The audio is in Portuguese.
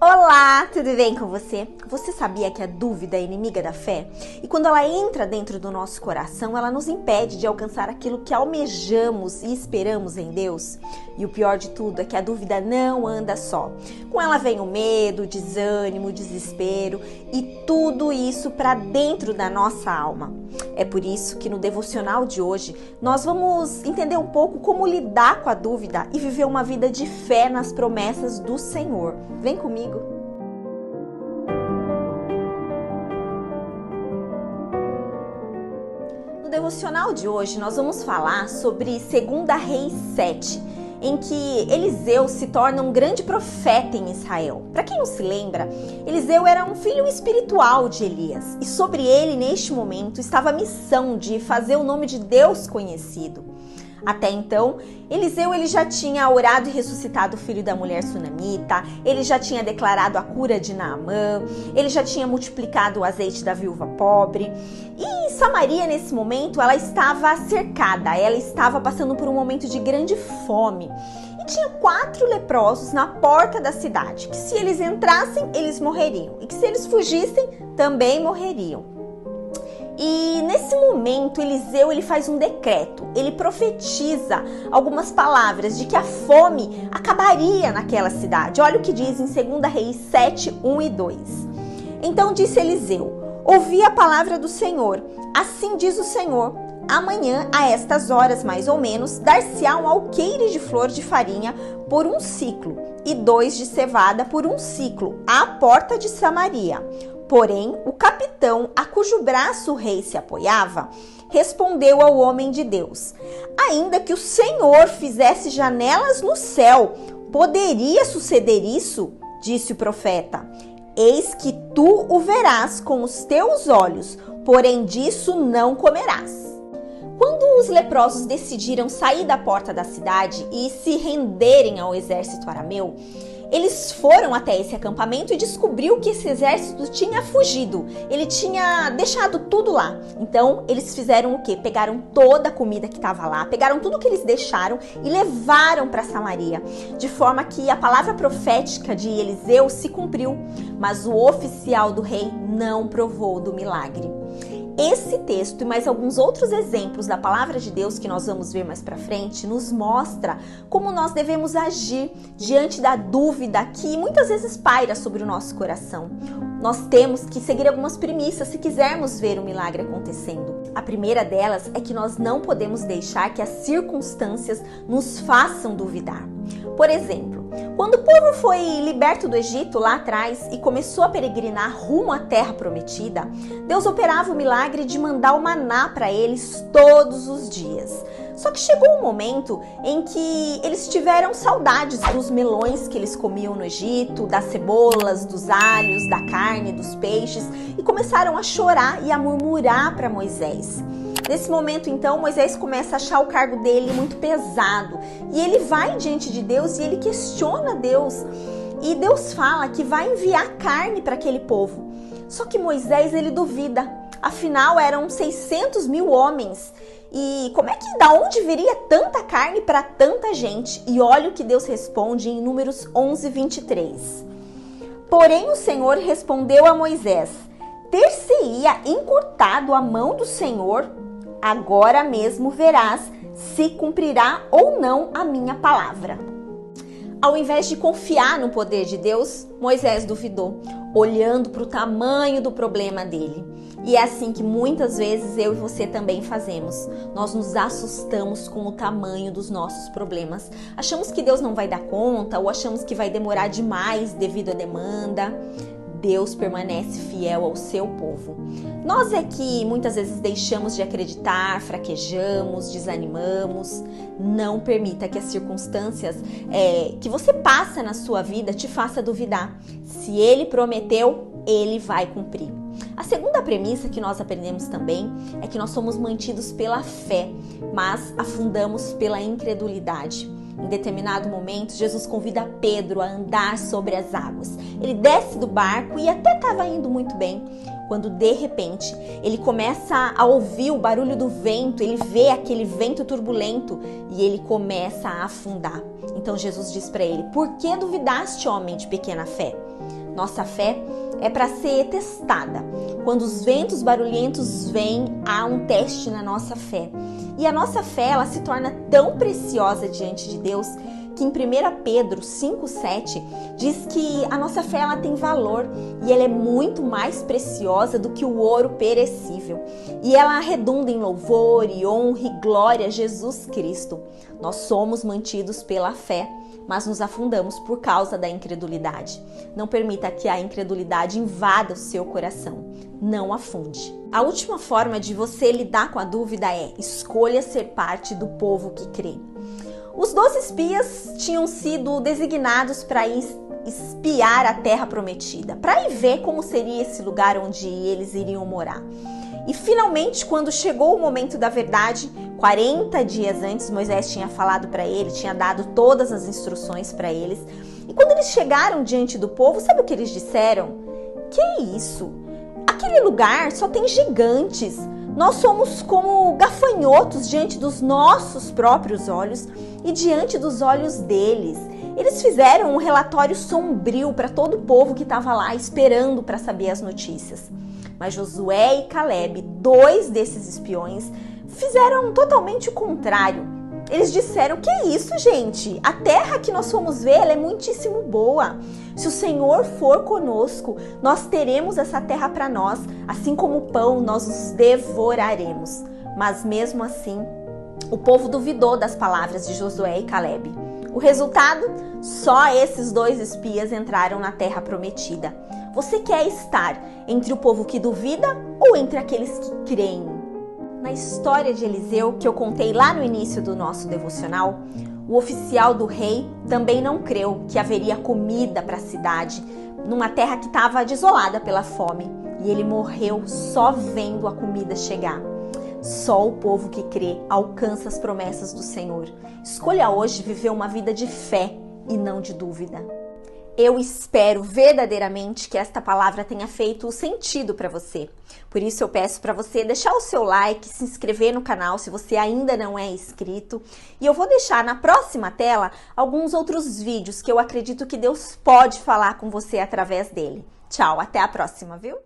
Olá, tudo bem com você? Você sabia que a dúvida é inimiga da fé? E quando ela entra dentro do nosso coração, ela nos impede de alcançar aquilo que almejamos e esperamos em Deus? E o pior de tudo é que a dúvida não anda só. Com ela vem o medo, o desânimo, o desespero e tudo isso para dentro da nossa alma. É por isso que no devocional de hoje nós vamos entender um pouco como lidar com a dúvida e viver uma vida de fé nas promessas do Senhor. Vem comigo. No devocional de hoje nós vamos falar sobre 2 Reis 7, em que Eliseu se torna um grande profeta em Israel. Para quem não se lembra, Eliseu era um filho espiritual de Elias e sobre ele, neste momento, estava a missão de fazer o nome de Deus conhecido. Até então, Eliseu ele já tinha orado e ressuscitado o filho da mulher sunamita, ele já tinha declarado a cura de Naamã, ele já tinha multiplicado o azeite da viúva pobre. E Samaria, nesse momento, ela estava cercada, ela estava passando por um momento de grande fome. E tinha 4 leprosos na porta da cidade, que se eles entrassem, eles morreriam, e que se eles fugissem, também morreriam. E nesse momento Eliseu ele faz um decreto, ele profetiza algumas palavras de que a fome acabaria naquela cidade. Olha o que diz em 2 Reis 7, 1 e 2. Então disse Eliseu: ouvi a palavra do Senhor, assim diz o Senhor, amanhã a estas horas mais ou menos dar-se-á um alqueire de flor de farinha por 1 siclo e 2 de cevada por 1 siclo à porta de Samaria. Porém, o capitão, a cujo braço o rei se apoiava, respondeu ao homem de Deus: ainda que o Senhor fizesse janelas no céu, poderia suceder isso? Disse o profeta: eis que tu o verás com os teus olhos, porém disso não comerás. Quando os leprosos decidiram sair da porta da cidade e se renderem ao exército arameu, eles foram até esse acampamento e descobriu que esse exército tinha fugido. Ele tinha deixado tudo lá. Então, eles fizeram o quê? Pegaram toda a comida que estava lá, pegaram tudo que eles deixaram e levaram para Samaria. De forma que a palavra profética de Eliseu se cumpriu, mas o oficial do rei não provou do milagre. Esse texto e mais alguns outros exemplos da palavra de Deus que nós vamos ver mais para frente nos mostra como nós devemos agir diante da dúvida que muitas vezes paira sobre o nosso coração. Nós temos que seguir algumas premissas se quisermos ver o milagre acontecendo. A primeira delas é que nós não podemos deixar que as circunstâncias nos façam duvidar. Por exemplo, quando o povo foi liberto do Egito lá atrás e começou a peregrinar rumo à terra prometida, Deus operava o milagre de mandar o maná para eles todos os dias. Só que chegou um momento em que eles tiveram saudades dos melões que eles comiam no Egito, das cebolas, dos alhos, da carne, dos peixes, e começaram a chorar e a murmurar para Moisés. Nesse momento, então, Moisés começa a achar o cargo dele muito pesado. E ele vai diante de Deus e ele questiona Deus. E Deus fala que vai enviar carne para aquele povo. Só que Moisés, ele duvida. Afinal, eram 600 mil homens. E como é que, da onde viria tanta carne para tanta gente? E olha o que Deus responde em Números 11, 23. Porém, o Senhor respondeu a Moisés: ter-se-ia encurtado a mão do Senhor? Agora mesmo verás se cumprirá ou não a minha palavra. Ao invés de confiar no poder de Deus, Moisés duvidou, olhando para o tamanho do problema dele. E é assim que muitas vezes eu e você também fazemos. Nós nos assustamos com o tamanho dos nossos problemas. Achamos que Deus não vai dar conta ou achamos que vai demorar demais devido à demanda. Deus permanece fiel ao seu povo. Nós é que muitas vezes deixamos de acreditar, fraquejamos, desanimamos. Não permita que as circunstâncias que você passa na sua vida te faça duvidar. Se Ele prometeu, Ele vai cumprir. A segunda premissa que nós aprendemos também é que nós somos mantidos pela fé, mas afundamos pela incredulidade. Em determinado momento, Jesus convida Pedro a andar sobre as águas. Ele desce do barco e até estava indo muito bem, quando de repente ele começa a ouvir o barulho do vento, ele vê aquele vento turbulento e ele começa a afundar. Então Jesus diz para ele: por que duvidaste, homem de pequena fé? Nossa fé é para ser testada. Quando os ventos barulhentos vêm, há um teste na nossa fé. E a nossa fé, ela se torna tão preciosa diante de Deus que em 1 Pedro 5,7 diz que a nossa fé, ela tem valor e ela é muito mais preciosa do que o ouro perecível. E ela redunda em louvor e honra e glória a Jesus Cristo. Nós somos mantidos pela fé, mas nos afundamos por causa da incredulidade. Não permita que a incredulidade invada o seu coração. Não afunde. A última forma de você lidar com a dúvida é: escolha ser parte do povo que crê. Os 12 espias tinham sido designados para espiar a terra prometida, para ir ver como seria esse lugar onde eles iriam morar. E finalmente, quando chegou o momento da verdade, 40 dias antes, Moisés tinha falado para ele, tinha dado todas as instruções para eles. E quando eles chegaram diante do povo, sabe o que eles disseram? Que é isso? Aquele lugar só tem gigantes. Nós somos como gafanhotos diante dos nossos próprios olhos e diante dos olhos deles. Eles fizeram um relatório sombrio para todo o povo que estava lá esperando para saber as notícias. Mas Josué e Caleb, 2 desses espiões, fizeram totalmente o contrário. Eles disseram: que é isso, gente? A terra que nós fomos ver, ela é muitíssimo boa. Se o Senhor for conosco, nós teremos essa terra para nós, assim como o pão, nós os devoraremos. Mas mesmo assim, o povo duvidou das palavras de Josué e Caleb. O resultado? Só esses 2 espias entraram na terra prometida. Você quer estar entre o povo que duvida ou entre aqueles que creem? Na história de Eliseu, que eu contei lá no início do nosso devocional, o oficial do rei também não creu que haveria comida para a cidade, numa terra que estava desolada pela fome, e ele morreu só vendo a comida chegar. Só o povo que crê alcança as promessas do Senhor. Escolha hoje viver uma vida de fé e não de dúvida. Eu espero verdadeiramente que esta palavra tenha feito sentido para você. Por isso eu peço para você deixar o seu like, se inscrever no canal se você ainda não é inscrito. E eu vou deixar na próxima tela alguns outros vídeos que eu acredito que Deus pode falar com você através dele. Tchau, até a próxima, viu?